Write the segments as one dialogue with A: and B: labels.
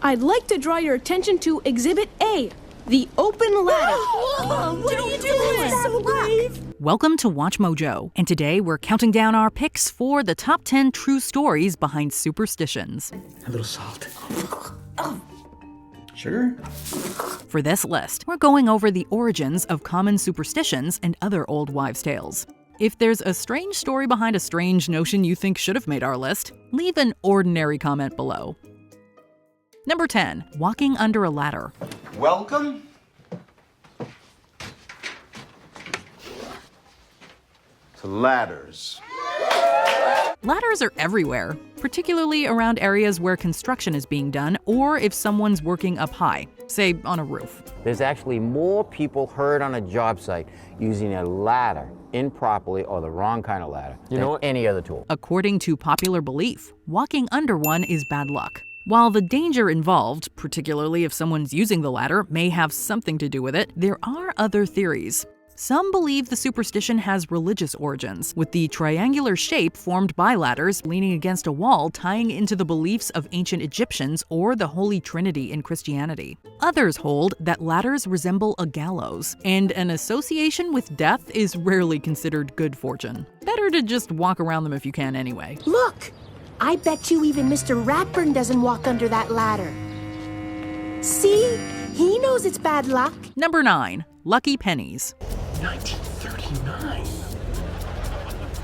A: I'd like to draw your attention to Exhibit A, the open ladder.
B: Whoa, what are you doing? So brave.
C: Welcome to WatchMojo, and today we're counting down our picks for the top 10 true stories behind superstitions.
D: A little salt. Sugar?
C: For this list, we're going over the origins of common superstitions and other old wives' tales. If there's a strange story behind a strange notion you think should have made our list, leave an ordinary comment below. Number 10. Walking under a ladder.
E: Welcome to ladders.
C: Ladders are everywhere, particularly around areas where construction is being done or if someone's working up high, say on a roof.
F: There's actually more people hurt on a job site using a ladder improperly or the wrong kind of ladder than any other tool.
C: According to popular belief, walking under one is bad luck. While the danger involved, particularly if someone's using the ladder, may have something to do with it, there are other theories. Some believe the superstition has religious origins, with the triangular shape formed by ladders leaning against a wall tying into the beliefs of ancient Egyptians or the Holy Trinity in Christianity. Others hold that ladders resemble a gallows, and an association with death is rarely considered good fortune. Better to just walk around them if you can anyway.
B: Look! I bet you even Mr. Ratburn doesn't walk under that ladder. See? He knows it's bad luck.
C: Number 9. Lucky pennies.
D: 1939?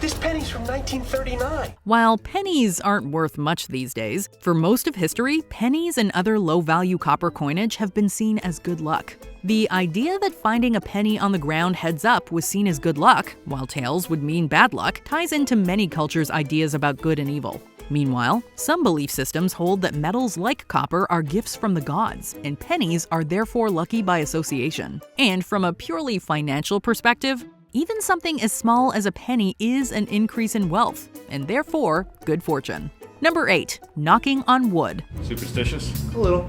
D: This penny's from 1939.
C: While pennies aren't worth much these days, for most of history, pennies and other low-value copper coinage have been seen as good luck. The idea that finding a penny on the ground heads up was seen as good luck, while tails would mean bad luck, ties into many cultures' ideas about good and evil. Meanwhile, some belief systems hold that metals like copper are gifts from the gods, and pennies are therefore lucky by association. And from a purely financial perspective, even something as small as a penny is an increase in wealth, and therefore good fortune. Number 8. Knocking on wood.
G: Superstitious?
D: A little.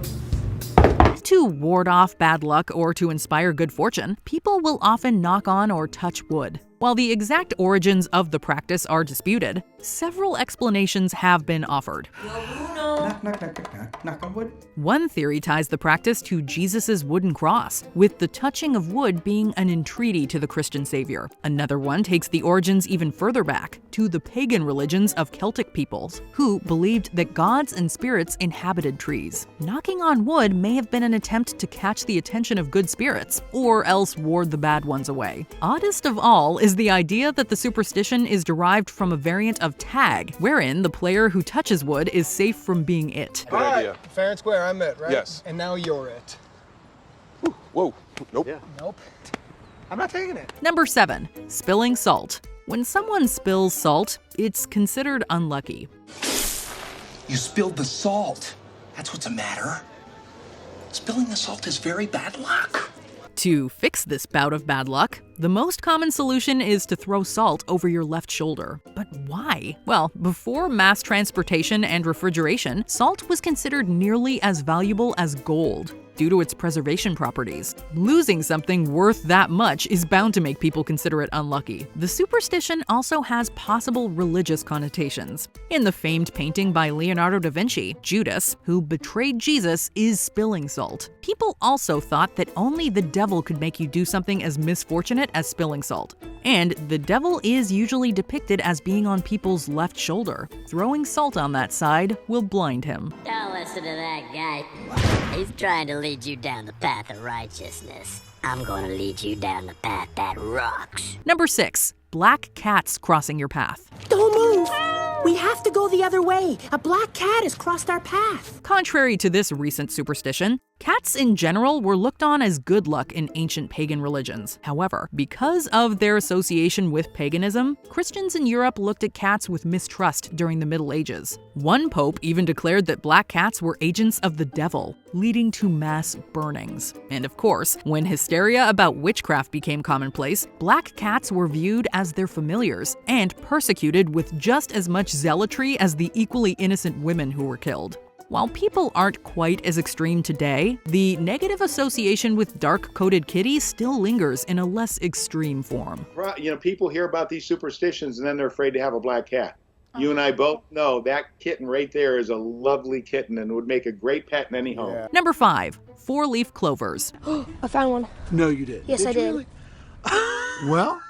C: To ward off bad luck or to inspire good fortune, people will often knock on or touch wood. While the exact origins of the practice are disputed, several explanations have been offered.
D: Knock, knock, knock, knock, knock. Knock on wood.
C: One theory ties the practice to Jesus' wooden cross, with the touching of wood being an entreaty to the Christian savior. Another one takes the origins even further back, to the pagan religions of Celtic peoples, who believed that gods and spirits inhabited trees. Knocking on wood may have been an attempt to catch the attention of good spirits, or else ward the bad ones away. Oddest of all is the idea that the superstition is derived from a variant of tag, wherein the player who touches wood is safe from being it.
G: Good idea.
H: Fair and square, I'm it, right?
G: Yes.
H: And now you're it.
G: Whoa. Nope.
F: Yeah.
H: Nope. I'm not taking it.
C: Number 7. Spilling salt. When someone spills salt, it's considered unlucky.
I: You spilled the salt. That's what's the matter. Spilling the salt is very bad luck.
C: To fix this bout of bad luck, the most common solution is to throw salt over your left shoulder. But why? Well, before mass transportation and refrigeration, salt was considered nearly as valuable as gold due to its preservation properties. Losing something worth that much is bound to make people consider it unlucky. The superstition also has possible religious connotations. In the famed painting by Leonardo da Vinci, Judas, who betrayed Jesus, is spilling salt. People also thought that only the devil could make you do something as misfortunate as spilling salt. And the devil is usually depicted as being on people's left shoulder. Throwing salt on that side will blind him.
J: Don't listen to that guy. He's trying to lead you down the path of righteousness. I'm gonna lead you down the path that rocks.
C: Number 6. Black cats crossing your path.
B: Don't move! We have to go the other way. A black cat has crossed our path.
C: Contrary to this recent superstition, cats in general were looked on as good luck in ancient pagan religions. However, because of their association with paganism, Christians in Europe looked at cats with mistrust during the Middle Ages. One pope even declared that black cats were agents of the devil, leading to mass burnings. And of course, when hysteria about witchcraft became commonplace, black cats were viewed as their familiars and persecuted with just as much zealotry as the equally innocent women who were killed. While people aren't quite as extreme today, the negative association with dark-coated kitties still lingers in a less extreme form.
E: You know, people hear about these superstitions and then they're afraid to have a black cat. You and I both know that kitten right there is a lovely kitten and would make a great pet in any home.
C: Number 5, four-leaf clovers.
A: I found one.
H: No, you did.
A: Yes, I did.
H: Really? Well,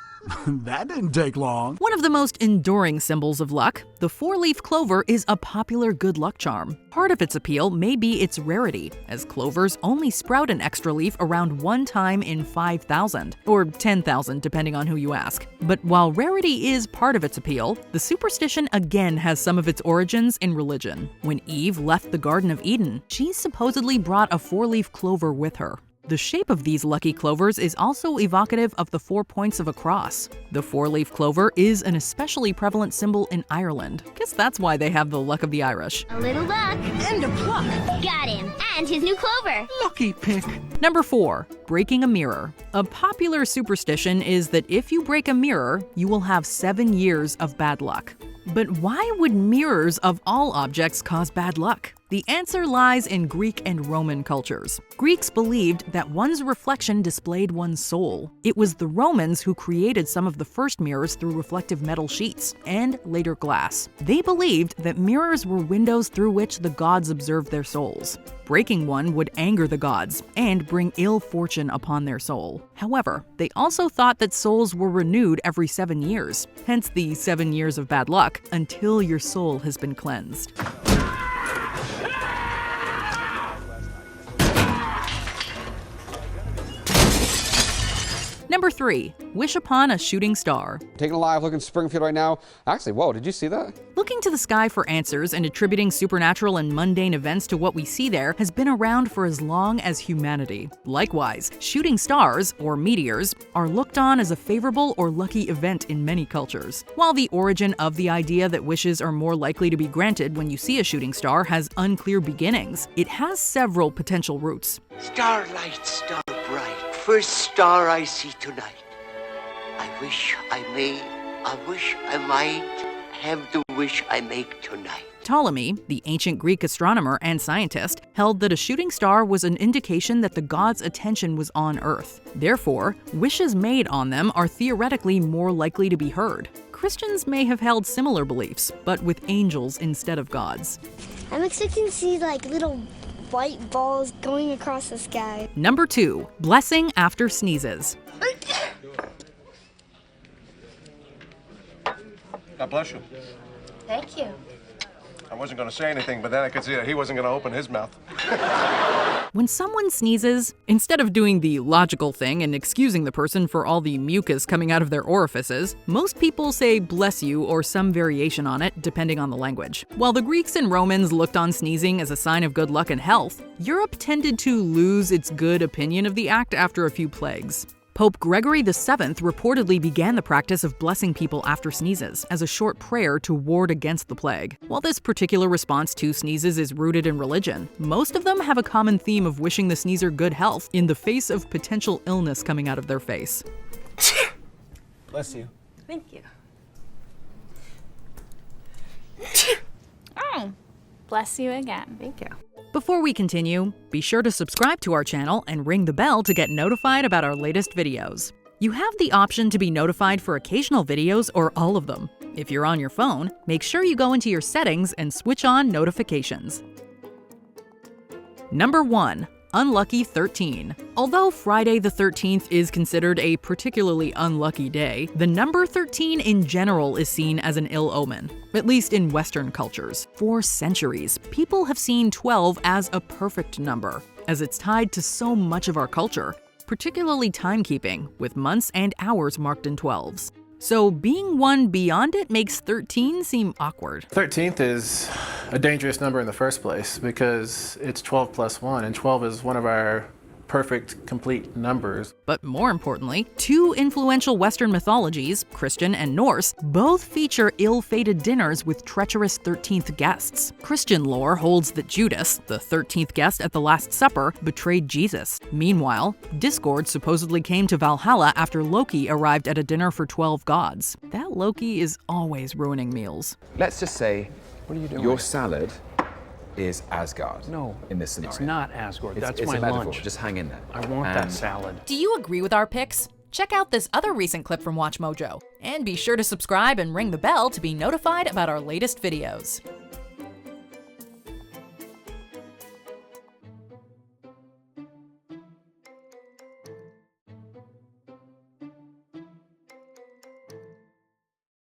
H: that didn't take long.
C: One of the most enduring symbols of luck, the four-leaf clover is a popular good luck charm. Part of its appeal may be its rarity, as clovers only sprout an extra leaf around one time in 5,000, or 10,000 depending on who you ask. But while rarity is part of its appeal, the superstition again has some of its origins in religion. When Eve left the Garden of Eden, she supposedly brought a four-leaf clover with her. The shape of these lucky clovers is also evocative of the 4 points of a cross. The four-leaf clover is an especially prevalent symbol in Ireland. Guess that's why they have the luck of the Irish.
J: A little luck.
A: And a pluck.
J: Got him. And his new clover.
H: Lucky pick.
C: Number 4, breaking a mirror. A popular superstition is that if you break a mirror, you will have 7 years of bad luck. But why would mirrors of all objects cause bad luck? The answer lies in Greek and Roman cultures. Greeks believed that one's reflection displayed one's soul. It was the Romans who created some of the first mirrors through reflective metal sheets, and later glass. They believed that mirrors were windows through which the gods observed their souls. Breaking one would anger the gods and bring ill fortune upon their soul. However, they also thought that souls were renewed every 7 years, hence the 7 years of bad luck until your soul has been cleansed. Number 3, wish upon a shooting star.
K: Taking a live look in Springfield right now. Actually, whoa, did you see that?
C: Looking to the sky for answers and attributing supernatural and mundane events to what we see there has been around for as long as humanity. Likewise, shooting stars, or meteors, are looked on as a favorable or lucky event in many cultures. While the origin of the idea that wishes are more likely to be granted when you see a shooting star has unclear beginnings, it has several potential roots.
L: Starlight, star bright, first star I see tonight. I wish I may, I wish I might have the wish I make tonight.
C: Ptolemy, the ancient Greek astronomer and scientist, held that a shooting star was an indication that the gods' attention was on Earth. Therefore, wishes made on them are theoretically more likely to be heard. Christians may have held similar beliefs, but with angels instead of gods.
M: I'm expecting to see like little white balls going across the sky.
C: Number 2, blessing after sneezes.
G: God bless you.
M: Thank you.
G: I wasn't going to say anything, but then I could see that he wasn't going to open his mouth.
C: When someone sneezes, instead of doing the logical thing and excusing the person for all the mucus coming out of their orifices, most people say bless you or some variation on it, depending on the language. While the Greeks and Romans looked on sneezing as a sign of good luck and health, Europe tended to lose its good opinion of the act after a few plagues. Pope Gregory VII reportedly began the practice of blessing people after sneezes as a short prayer to ward against the plague. While this particular response to sneezes is rooted in religion, most of them have a common theme of wishing the sneezer good health in the face of potential illness coming out of their face.
H: Bless you.
A: Thank you. Oh, bless you again. Thank you.
C: Before we continue, be sure to subscribe to our channel and ring the bell to get notified about our latest videos. You have the option to be notified for occasional videos or all of them. If you're on your phone, make sure you go into your settings and switch on notifications. Number 1, unlucky 13. Although Friday the 13th is considered a particularly unlucky day, the number 13 in general is seen as an ill omen, at least in Western cultures. For centuries, people have seen 12 as a perfect number, as it's tied to so much of our culture, particularly timekeeping, with months and hours marked in 12s. So being one beyond it makes 13 seem awkward.
N: 13th is a dangerous number in the first place because it's 12 plus 1, and 12 is one of our perfect, complete numbers.
C: But more importantly, 2 influential Western mythologies, Christian and Norse, both feature ill-fated dinners with treacherous 13th guests. Christian lore holds that Judas, the 13th guest at the Last Supper, betrayed Jesus. Meanwhile, discord supposedly came to Valhalla after Loki arrived at a dinner for 12 gods. That Loki is always ruining meals.
O: Let's just say,
P: what are you doing?
O: Your salad is Asgard.
P: No,
O: in this scenario.
P: It's not Asgard. That's
O: it's
P: my
O: a metaphor.
P: lunch.
O: Just hang in there.
P: I want that salad.
C: Do you agree with our picks? Check out this other recent clip from WatchMojo, and be sure to subscribe and ring the bell to be notified about our latest videos.